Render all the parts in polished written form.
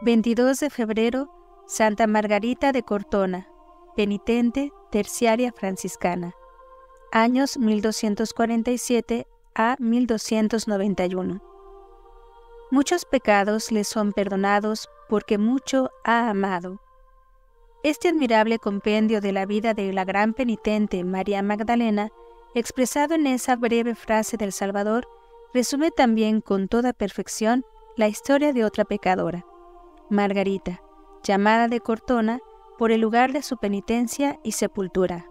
22 de febrero, Santa Margarita de Cortona, penitente, terciaria franciscana. Años 1247 a 1291. Muchos pecados le son perdonados porque mucho ha amado. Este admirable compendio de la vida de la gran penitente María Magdalena, expresado en esa breve frase del Salvador, resume también con toda perfección la historia de otra pecadora, Margarita, llamada de Cortona por el lugar de su penitencia y sepultura.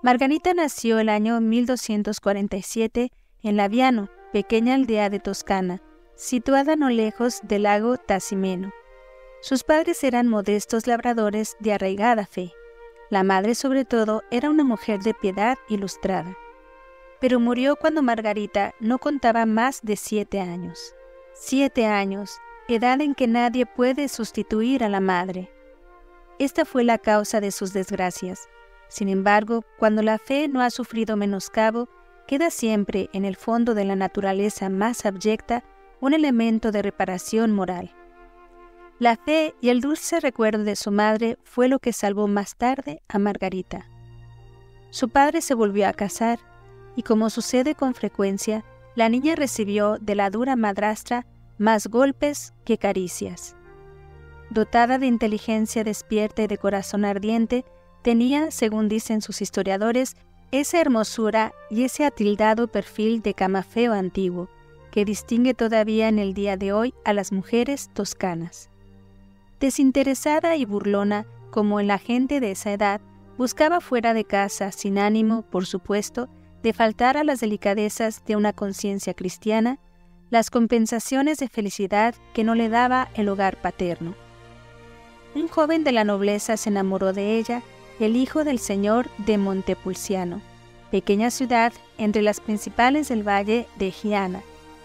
Margarita nació el año 1247 en Laviano, pequeña aldea de Toscana, situada no lejos del lago Tasimeno. Sus padres eran modestos labradores de arraigada fe. La madre, sobre todo, era una mujer de piedad ilustrada. Pero murió cuando Margarita no contaba más de 7 años. 7 años, edad en que nadie puede sustituir a la madre. Esta fue la causa de sus desgracias. Sin embargo, cuando la fe no ha sufrido menoscabo, queda siempre en el fondo de la naturaleza más abyecta un elemento de reparación moral. La fe y el dulce recuerdo de su madre fue lo que salvó más tarde a Margarita. Su padre se volvió a casar y, como sucede con frecuencia, la niña recibió de la dura madrastra más golpes que caricias. Dotada de inteligencia despierta y de corazón ardiente, tenía, según dicen sus historiadores, esa hermosura y ese atildado perfil de camafeo antiguo que distingue todavía en el día de hoy a las mujeres toscanas. Desinteresada y burlona, como en la gente de esa edad, buscaba fuera de casa, sin ánimo, por supuesto, de faltar a las delicadezas de una conciencia cristiana, las compensaciones de felicidad que no le daba el hogar paterno. Un joven de la nobleza se enamoró de ella, el hijo del señor de Montepulciano, pequeña ciudad entre las principales del valle de Giana,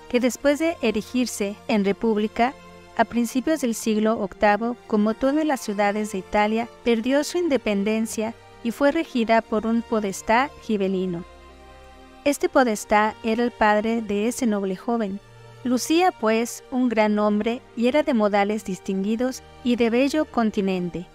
que después de erigirse en república, a principios del siglo VIII, como todas las ciudades de Italia, perdió su independencia y fue regida por un podestá gibelino. Este podestá era el padre de ese noble joven. Lucía, pues, un gran nombre y era de modales distinguidos y de bello continente.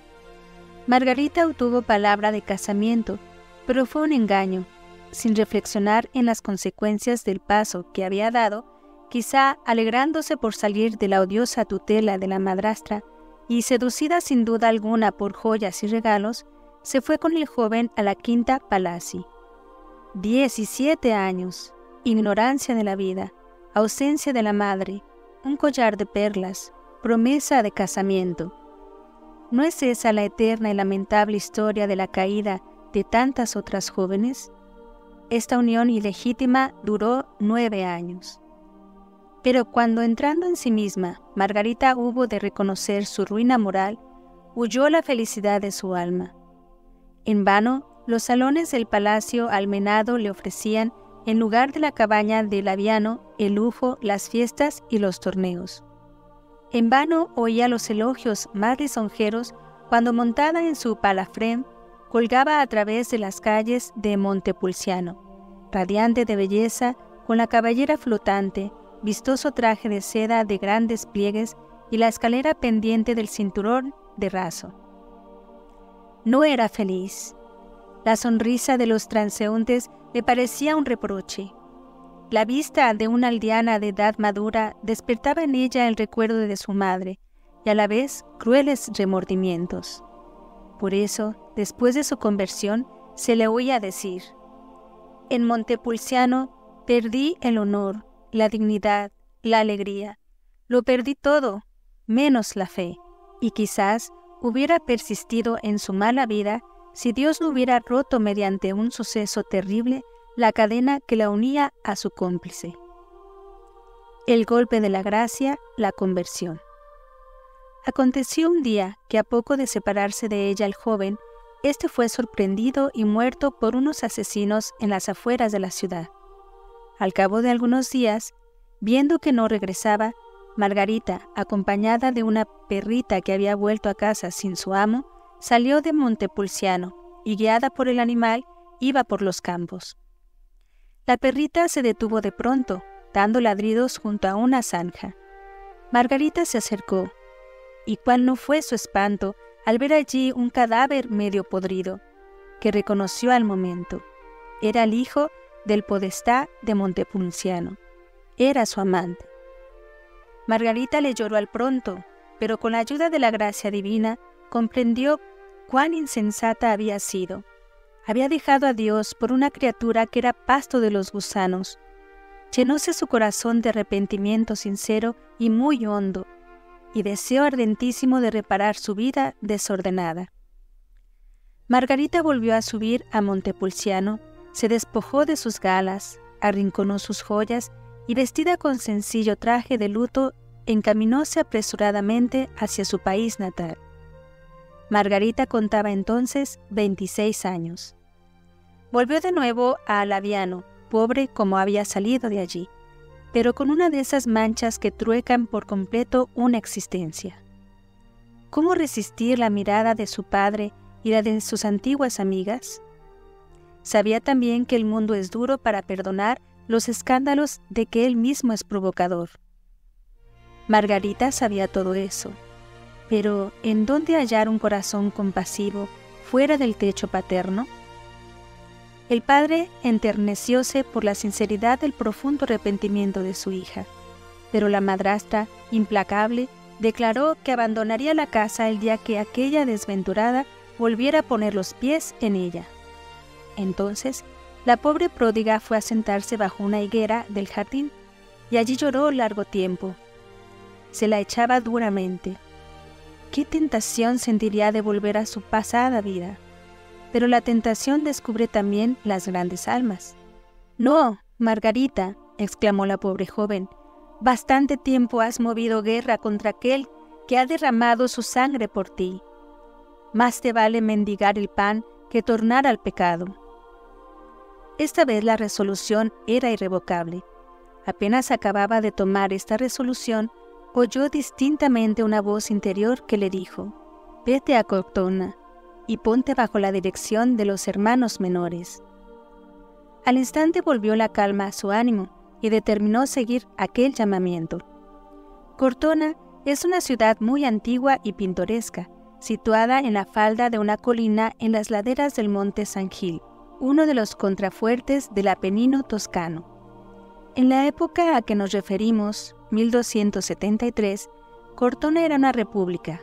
Margarita obtuvo palabra de casamiento, pero fue un engaño. Sin reflexionar en las consecuencias del paso que había dado, quizá alegrándose por salir de la odiosa tutela de la madrastra y seducida sin duda alguna por joyas y regalos, se fue con el joven a la Quinta Palazzi. 17 años, ignorancia de la vida, ausencia de la madre, un collar de perlas, promesa de casamiento. ¿No es esa la eterna y lamentable historia de la caída de tantas otras jóvenes? Esta unión ilegítima duró 9 años. Pero cuando, entrando en sí misma, Margarita hubo de reconocer su ruina moral, huyó la felicidad de su alma. En vano, los salones del Palacio Almenado le ofrecían, en lugar de la cabaña de Laviano, el lujo, las fiestas y los torneos. En vano oía los elogios más lisonjeros cuando, montada en su palafrén, colgaba a través de las calles de Montepulciano, radiante de belleza, con la cabellera flotante, vistoso traje de seda de grandes pliegues y la escalera pendiente del cinturón de raso. No era feliz. La sonrisa de los transeúntes le parecía un reproche. La vista de una aldeana de edad madura despertaba en ella el recuerdo de su madre y a la vez crueles remordimientos. Por eso, después de su conversión, se le oía decir: en Montepulciano perdí el honor, la dignidad, la alegría. Lo perdí todo, menos la fe, y quizás hubiera persistido en su mala vida si Dios no hubiera roto mediante un suceso terrible la cadena que la unía a su cómplice. El golpe de la gracia, la conversión. Aconteció un día que, a poco de separarse de ella el joven, este fue sorprendido y muerto por unos asesinos en las afueras de la ciudad. Al cabo de algunos días, viendo que no regresaba, Margarita, acompañada de una perrita que había vuelto a casa sin su amo, salió de Montepulciano y, guiada por el animal, iba por los campos. La perrita se detuvo de pronto, dando ladridos junto a una zanja. Margarita se acercó, y cuál no fue su espanto al ver allí un cadáver medio podrido, que reconoció al momento. Era el hijo del podestá de Montepulciano. Era su amante. Margarita le lloró al pronto, pero con la ayuda de la gracia divina comprendió cuán insensata había sido. Había dejado a Dios por una criatura que era pasto de los gusanos. Llenóse su corazón de arrepentimiento sincero y muy hondo, y deseo ardentísimo de reparar su vida desordenada. Margarita volvió a subir a Montepulciano, se despojó de sus galas, arrinconó sus joyas y vestida con sencillo traje de luto, encaminóse apresuradamente hacia su país natal. Margarita contaba entonces 26 años. Volvió de nuevo a Alaviano, pobre como había salido de allí, pero con una de esas manchas que truecan por completo una existencia. ¿Cómo resistir la mirada de su padre y la de sus antiguas amigas? Sabía también que el mundo es duro para perdonar los escándalos de que él mismo es provocador. Margarita sabía todo eso, pero ¿en dónde hallar un corazón compasivo fuera del techo paterno? El padre enternecióse por la sinceridad del profundo arrepentimiento de su hija, pero la madrastra, implacable, declaró que abandonaría la casa el día que aquella desventurada volviera a poner los pies en ella. Entonces, la pobre pródiga fue a sentarse bajo una higuera del jardín, y allí lloró largo tiempo. Se la echaba duramente. ¿Qué tentación sentiría de volver a su pasada vida? Pero la tentación descubre también las grandes almas. «No, Margarita», exclamó la pobre joven, «bastante tiempo has movido guerra contra aquel que ha derramado su sangre por ti. Más te vale mendigar el pan que tornar al pecado». Esta vez la resolución era irrevocable. Apenas acababa de tomar esta resolución, oyó distintamente una voz interior que le dijo: «Vete a Cortona y ponte bajo la dirección de los hermanos menores». Al instante volvió la calma a su ánimo y determinó seguir aquel llamamiento. Cortona es una ciudad muy antigua y pintoresca, situada en la falda de una colina en las laderas del monte San Gil, uno de los contrafuertes del Apenino toscano. En la época a que nos referimos, 1273, Cortona era una república.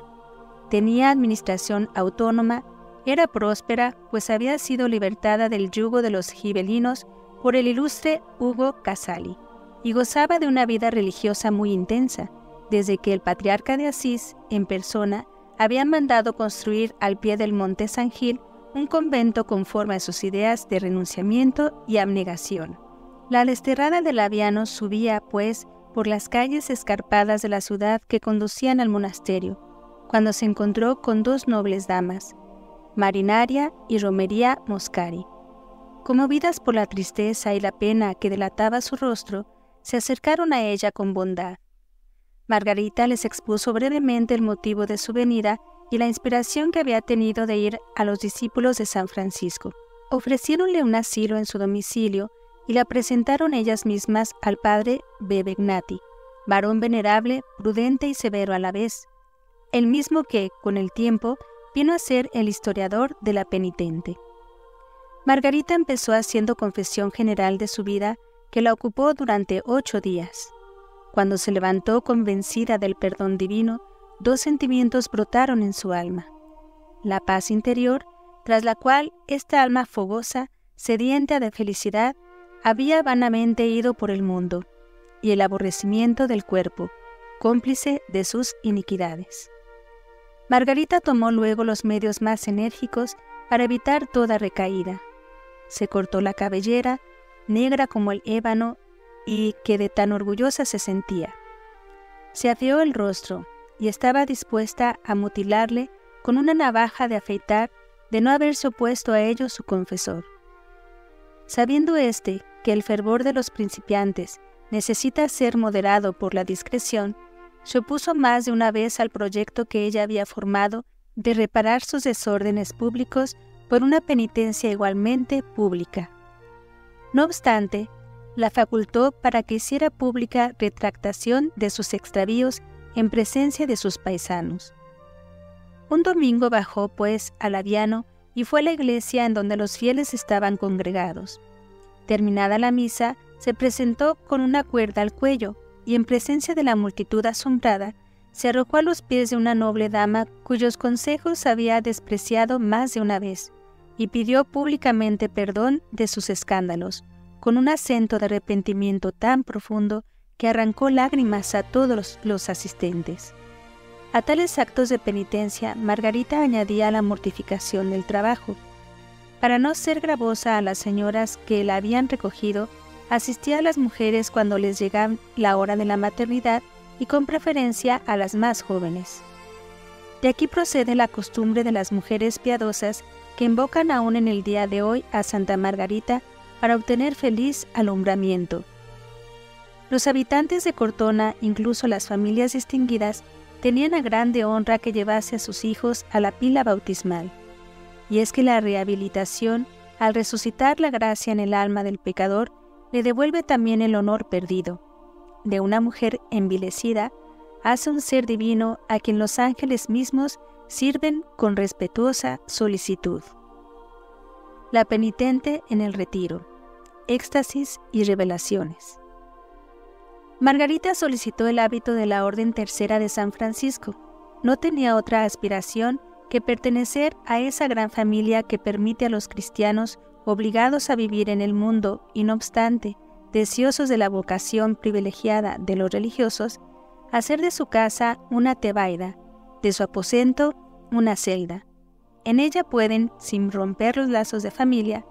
Tenía administración autónoma, era próspera, pues había sido libertada del yugo de los gibelinos por el ilustre Ugo Casali, y gozaba de una vida religiosa muy intensa, desde que el patriarca de Asís, en persona, había mandado construir al pie del monte San Gil un convento conforme a sus ideas de renunciamiento y abnegación. La desterrada de Laviano subía, pues, por las calles escarpadas de la ciudad que conducían al monasterio, cuando se encontró con dos nobles damas, Marinaria y Romería Moscari. Conmovidas por la tristeza y la pena que delataba su rostro, se acercaron a ella con bondad. Margarita les expuso brevemente el motivo de su venida y la inspiración que había tenido de ir a los discípulos de San Francisco. Ofreciéronle un asilo en su domicilio y la presentaron ellas mismas al padre Bebegnati, varón venerable, prudente y severo a la vez, el mismo que, con el tiempo, vino a ser el historiador de la penitente. Margarita empezó haciendo confesión general de su vida, que la ocupó durante 8 días. Cuando se levantó convencida del perdón divino, 2 sentimientos brotaron en su alma: la paz interior, tras la cual esta alma fogosa, sedienta de felicidad, había vanamente ido por el mundo, y el aborrecimiento del cuerpo, cómplice de sus iniquidades. Margarita tomó luego los medios más enérgicos para evitar toda recaída. Se cortó la cabellera, negra como el ébano, y que de tan orgullosa se sentía. Se afeó el rostro, y estaba dispuesta a mutilarle con una navaja de afeitar de no haberse opuesto a ello su confesor. Sabiendo éste que el fervor de los principiantes necesita ser moderado por la discreción, se opuso más de una vez al proyecto que ella había formado de reparar sus desórdenes públicos por una penitencia igualmente pública. No obstante, la facultó para que hiciera pública retractación de sus extravíos en presencia de sus paisanos. Un domingo bajó, pues, al Labiano y fue a la iglesia en donde los fieles estaban congregados. Terminada la misa, se presentó con una cuerda al cuello y en presencia de la multitud asombrada, se arrojó a los pies de una noble dama cuyos consejos había despreciado más de una vez, y pidió públicamente perdón de sus escándalos, con un acento de arrepentimiento tan profundo que arrancó lágrimas a todos los asistentes. A tales actos de penitencia, Margarita añadía la mortificación del trabajo. Para no ser gravosa a las señoras que la habían recogido, asistía a las mujeres cuando les llegaba la hora de la maternidad y con preferencia a las más jóvenes. De aquí procede la costumbre de las mujeres piadosas que invocan aún en el día de hoy a Santa Margarita para obtener feliz alumbramiento. Los habitantes de Cortona, incluso las familias distinguidas, tenían a grande honra que llevase a sus hijos a la pila bautismal. Y es que la rehabilitación, al resucitar la gracia en el alma del pecador, le devuelve también el honor perdido. De una mujer envilecida, hace un ser divino a quien los ángeles mismos sirven con respetuosa solicitud. La penitente en el retiro, éxtasis y revelaciones. Margarita solicitó el hábito de la Orden Tercera de San Francisco. No tenía otra aspiración que pertenecer a esa gran familia que permite a los cristianos obligados a vivir en el mundo y no obstante, deseosos de la vocación privilegiada de los religiosos, hacer de su casa una tebaida, de su aposento una celda. En ella pueden, sin romper los lazos de familia,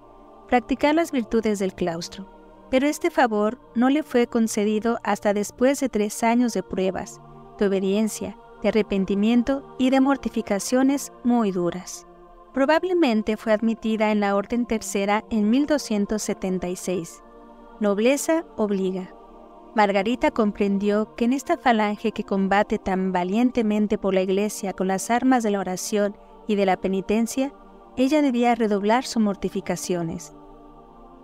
practicar las virtudes del claustro. Pero este favor no le fue concedido hasta después de 3 años de pruebas, de obediencia, de arrepentimiento y de mortificaciones muy duras. Probablemente fue admitida en la Orden Tercera en 1276. Nobleza obliga. Margarita comprendió que en esta falange que combate tan valientemente por la Iglesia con las armas de la oración y de la penitencia, ella debía redoblar sus mortificaciones.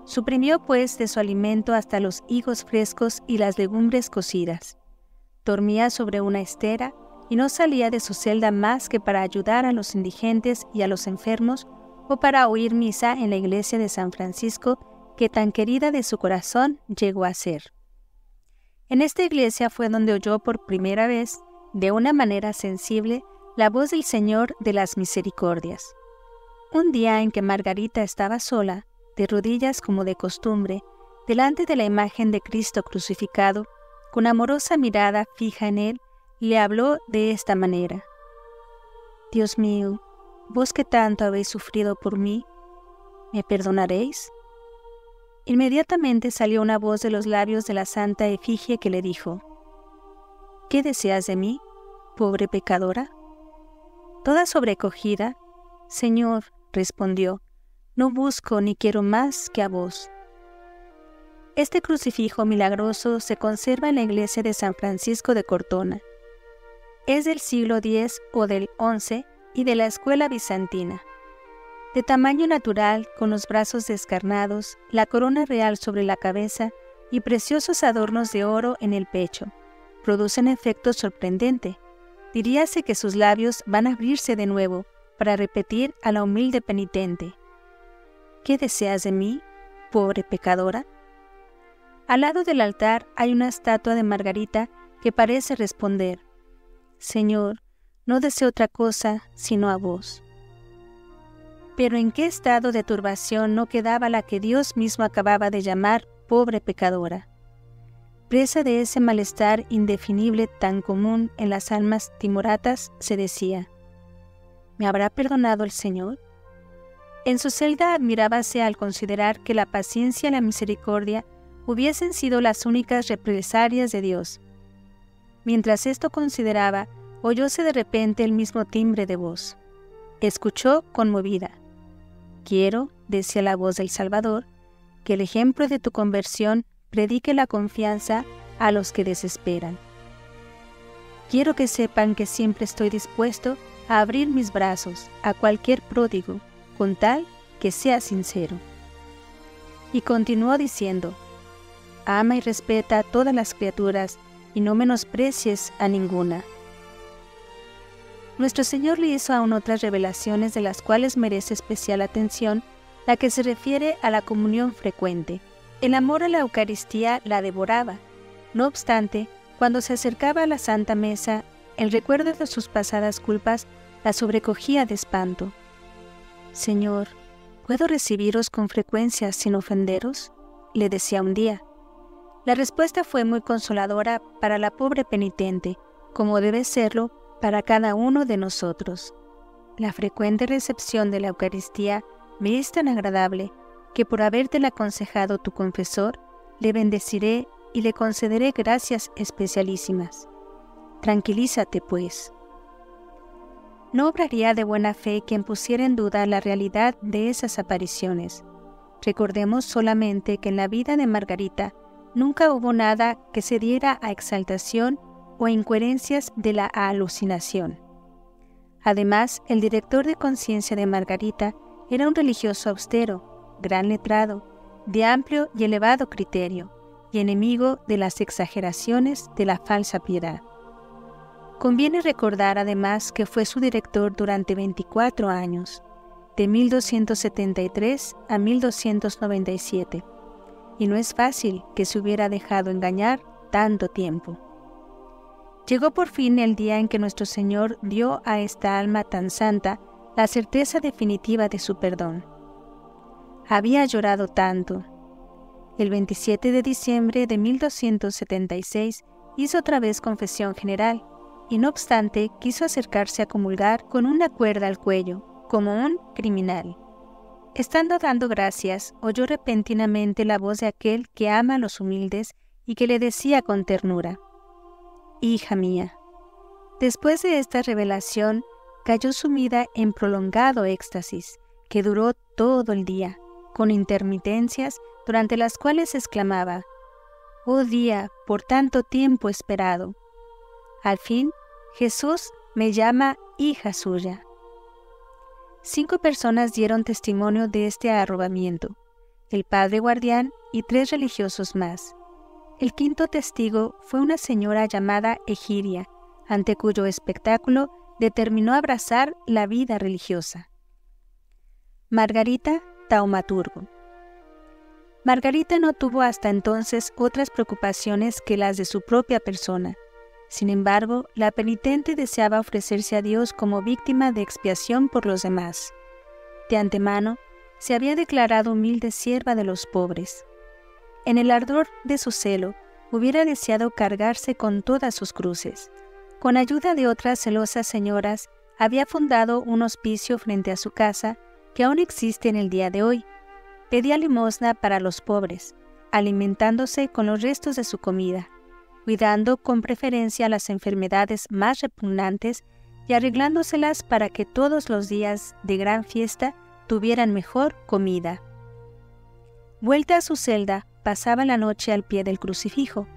Suprimió pues de su alimento hasta los higos frescos y las legumbres cocidas. Dormía sobre una estera y no salía de su celda más que para ayudar a los indigentes y a los enfermos o para oír misa en la iglesia de San Francisco que tan querida de su corazón llegó a ser. En esta iglesia fue donde oyó por primera vez, de una manera sensible, la voz del Señor de las Misericordias. Un día en que Margarita estaba sola, de rodillas como de costumbre, delante de la imagen de Cristo crucificado, con amorosa mirada fija en él, le habló de esta manera: Dios mío, vos que tanto habéis sufrido por mí, ¿me perdonaréis? Inmediatamente salió una voz de los labios de la santa efigie que le dijo: ¿Qué deseas de mí, pobre pecadora? Toda sobrecogida, Señor, respondió, no busco ni quiero más que a vos. Este crucifijo milagroso se conserva en la iglesia de San Francisco de Cortona. Es del siglo X o del XI y de la escuela bizantina. De tamaño natural, con los brazos descarnados, la corona real sobre la cabeza y preciosos adornos de oro en el pecho, producen efecto sorprendente. Diríase que sus labios van a abrirse de nuevo para repetir a la humilde penitente: ¿Qué deseas de mí, pobre pecadora? Al lado del altar hay una estatua de Margarita que parece responder: Señor, no deseo otra cosa sino a vos. Pero ¿en qué estado de turbación no quedaba la que Dios mismo acababa de llamar pobre pecadora? Presa de ese malestar indefinible tan común en las almas timoratas, se decía: ¿me habrá perdonado el Señor? En su celda admirábase al considerar que la paciencia y la misericordia hubiesen sido las únicas represalias de Dios. Mientras esto consideraba, oyóse de repente el mismo timbre de voz. Escuchó conmovida. Quiero, decía la voz del Salvador, que el ejemplo de tu conversión predique la confianza a los que desesperan. Quiero que sepan que siempre estoy dispuesto a abrir mis brazos a cualquier pródigo, con tal que sea sincero. Y continuó diciendo: ama y respeta a todas las criaturas, y no menosprecies a ninguna. Nuestro Señor le hizo aún otras revelaciones de las cuales merece especial atención la que se refiere a la comunión frecuente. El amor a la Eucaristía la devoraba. No obstante, cuando se acercaba a la Santa Mesa, el recuerdo de sus pasadas culpas la sobrecogía de espanto. «Señor, ¿puedo recibiros con frecuencia sin ofenderos?», le decía un día. La respuesta fue muy consoladora para la pobre penitente, como debe serlo para cada uno de nosotros. La frecuente recepción de la Eucaristía me es tan agradable que por habértela aconsejado tu confesor, le bendeciré y le concederé gracias especialísimas. Tranquilízate, pues. No obraría de buena fe quien pusiera en duda la realidad de esas apariciones. Recordemos solamente que en la vida de Margarita nunca hubo nada que se diera a exaltación o incoherencias de la alucinación. Además, el director de conciencia de Margarita era un religioso austero, gran letrado, de amplio y elevado criterio, y enemigo de las exageraciones de la falsa piedad. Conviene recordar además que fue su director durante 24 años, de 1273 a 1297, y no es fácil que se hubiera dejado engañar tanto tiempo. Llegó por fin el día en que nuestro Señor dio a esta alma tan santa la certeza definitiva de su perdón. Había llorado tanto. El 27 de diciembre de 1276 hizo otra vez confesión general, y no obstante quiso acercarse a comulgar con una cuerda al cuello, como un criminal. Estando dando gracias, oyó repentinamente la voz de aquel que ama a los humildes y que le decía con ternura: «Hija mía». Después de esta revelación, cayó sumida en prolongado éxtasis, que duró todo el día, con intermitencias durante las cuales exclamaba: «Oh día, por tanto tiempo esperado». Al fin, Jesús me llama hija suya. 5 personas dieron testimonio de este arrobamiento: el padre guardián y 3 religiosos más. El quinto testigo fue una señora llamada Egiria, ante cuyo espectáculo determinó abrazar la vida religiosa. Margarita, taumaturgo. Margarita no tuvo hasta entonces otras preocupaciones que las de su propia persona. Sin embargo, la penitente deseaba ofrecerse a Dios como víctima de expiación por los demás. De antemano, se había declarado humilde sierva de los pobres. En el ardor de su celo, hubiera deseado cargarse con todas sus cruces. Con ayuda de otras celosas señoras, había fundado un hospicio frente a su casa, que aún existe en el día de hoy. Pedía limosna para los pobres, alimentándose con los restos de su comida, cuidando con preferencia las enfermedades más repugnantes y arreglándoselas para que todos los días de gran fiesta tuvieran mejor comida. Vuelta a su celda, pasaba la noche al pie del crucifijo,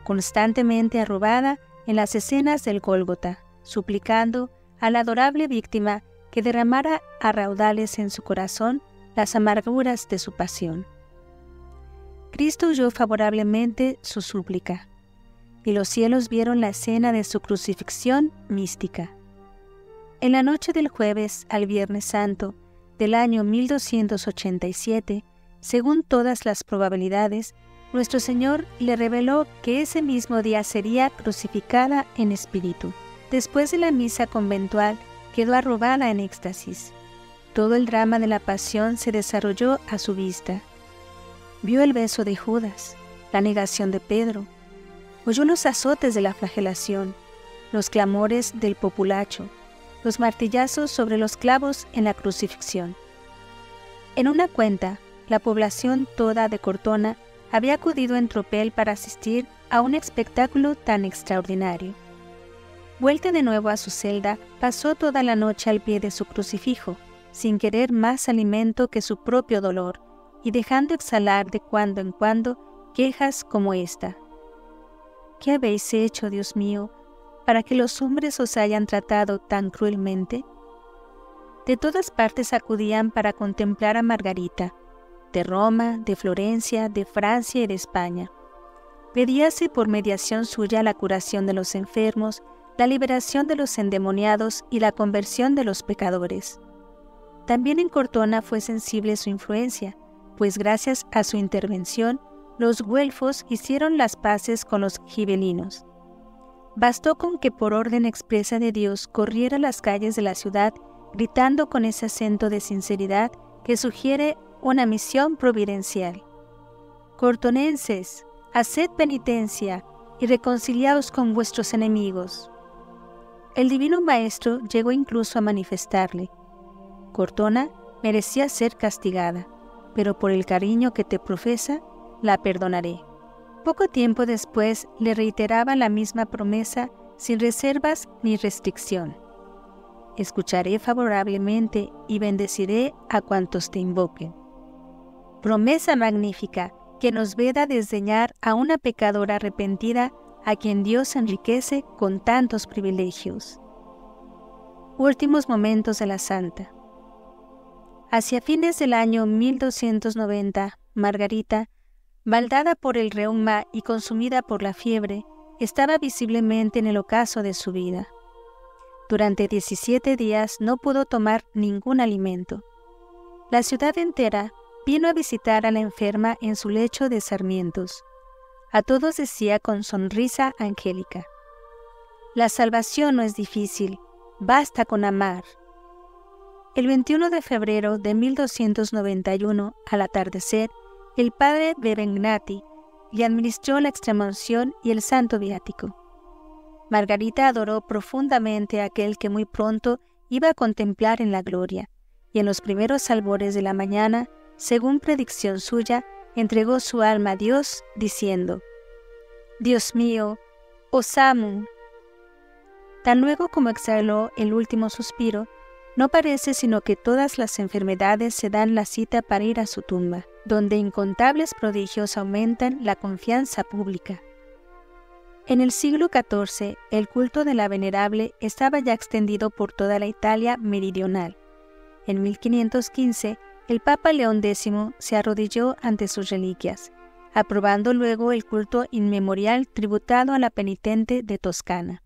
constantemente arrobada en las escenas del Gólgota, suplicando a la adorable víctima que derramara a raudales en su corazón las amarguras de su pasión. Cristo oyó favorablemente su súplica, y los cielos vieron la escena de su crucifixión mística. En la noche del jueves al Viernes Santo del año 1287, según todas las probabilidades, nuestro Señor le reveló que ese mismo día sería crucificada en espíritu. Después de la misa conventual, quedó arrobada en éxtasis. Todo el drama de la pasión se desarrolló a su vista. Vio el beso de Judas, la negación de Pedro, oyó los azotes de la flagelación, los clamores del populacho, los martillazos sobre los clavos en la crucifixión. En una cuenta, la población toda de Cortona había acudido en tropel para asistir a un espectáculo tan extraordinario. Vuelta de nuevo a su celda, pasó toda la noche al pie de su crucifijo, sin querer más alimento que su propio dolor, y dejando exhalar de cuando en cuando quejas como esta: ¿Qué habéis hecho, Dios mío, para que los hombres os hayan tratado tan cruelmente? De todas partes acudían para contemplar a Margarita, de Roma, de Florencia, de Francia y de España. pedíase por mediación suya la curación de los enfermos, la liberación de los endemoniados y la conversión de los pecadores. También en Cortona fue sensible su influencia, pues gracias a su intervención, los güelfos hicieron las paces con los gibelinos. Bastó con que por orden expresa de Dios corriera las calles de la ciudad gritando con ese acento de sinceridad que sugiere una misión providencial: «Cortonenses, haced penitencia y reconciliaos con vuestros enemigos». El divino maestro llegó incluso a manifestarle: «Cortona merecía ser castigada, pero por el cariño que te profesa, la perdonaré». Poco tiempo después le reiteraba la misma promesa sin reservas ni restricción: «Escucharé favorablemente y bendeciré a cuantos te invoquen». Promesa magnífica que nos veda desdeñar a una pecadora arrepentida a quien Dios enriquece con tantos privilegios. Últimos momentos de la santa. Hacia fines del año 1290, Margarita, baldada por el reuma y consumida por la fiebre, estaba visiblemente en el ocaso de su vida. Durante 17 días no pudo tomar ningún alimento. La ciudad entera vino a visitar a la enferma en su lecho de sarmientos. A todos decía con sonrisa angélica: «La salvación no es difícil, basta con amar». El 21 de febrero de 1291, al atardecer, el padre Berengnati le administró la extremaunción y el santo viático. Margarita adoró profundamente a aquel que muy pronto iba a contemplar en la gloria, y en los primeros albores de la mañana, según predicción suya, entregó su alma a Dios, diciendo: «Dios mío, os amo». Tan luego como exhaló el último suspiro, no parece sino que todas las enfermedades se dan la cita para ir a su tumba, donde incontables prodigios aumentan la confianza pública. En el siglo XIV, el culto de la venerable estaba ya extendido por toda la Italia meridional. En 1515, el Papa León X se arrodilló ante sus reliquias, aprobando luego el culto inmemorial tributado a la penitente de Toscana.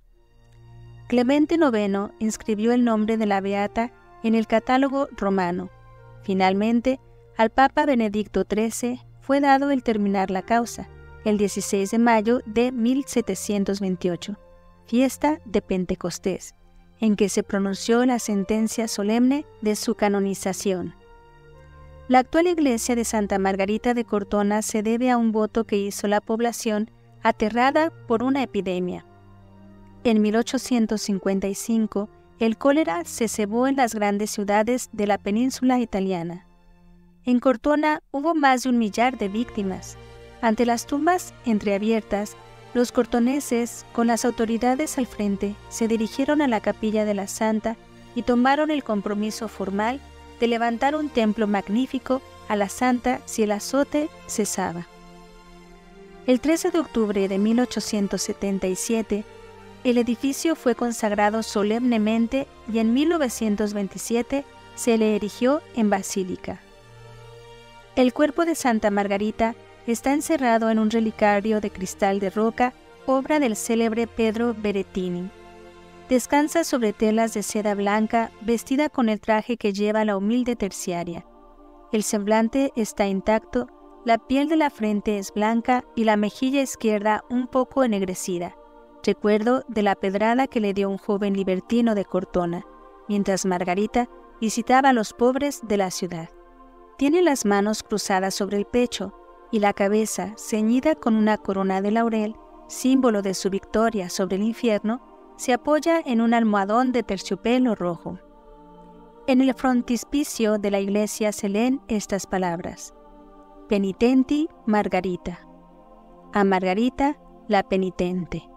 Clemente IX inscribió el nombre de la beata en el catálogo romano. Finalmente, al Papa Benedicto XIII fue dado el terminar la causa, el 16 de mayo de 1728, fiesta de Pentecostés, en que se pronunció la sentencia solemne de su canonización. La actual iglesia de Santa Margarita de Cortona se debe a un voto que hizo la población aterrada por una epidemia. En 1855, el cólera se cebó en las grandes ciudades de la península italiana. En Cortona hubo más de 1 millar de víctimas. Ante las tumbas entreabiertas, los cortoneses, con las autoridades al frente, se dirigieron a la capilla de la Santa y tomaron el compromiso formal de levantar un templo magnífico a la Santa si el azote cesaba. El 13 de octubre de 1877, el edificio fue consagrado solemnemente y en 1927 se le erigió en basílica. El cuerpo de Santa Margarita está encerrado en un relicario de cristal de roca, obra del célebre Pedro Berettini. Descansa sobre telas de seda blanca, vestida con el traje que lleva la humilde terciaria. El semblante está intacto, la piel de la frente es blanca y la mejilla izquierda un poco ennegrecida, recuerdo de la pedrada que le dio un joven libertino de Cortona, mientras Margarita visitaba a los pobres de la ciudad. Tiene las manos cruzadas sobre el pecho y la cabeza ceñida con una corona de laurel, símbolo de su victoria sobre el infierno, se apoya en un almohadón de terciopelo rojo. En el frontispicio de la iglesia se leen estas palabras: Penitenti Margarita. A Margarita la penitente.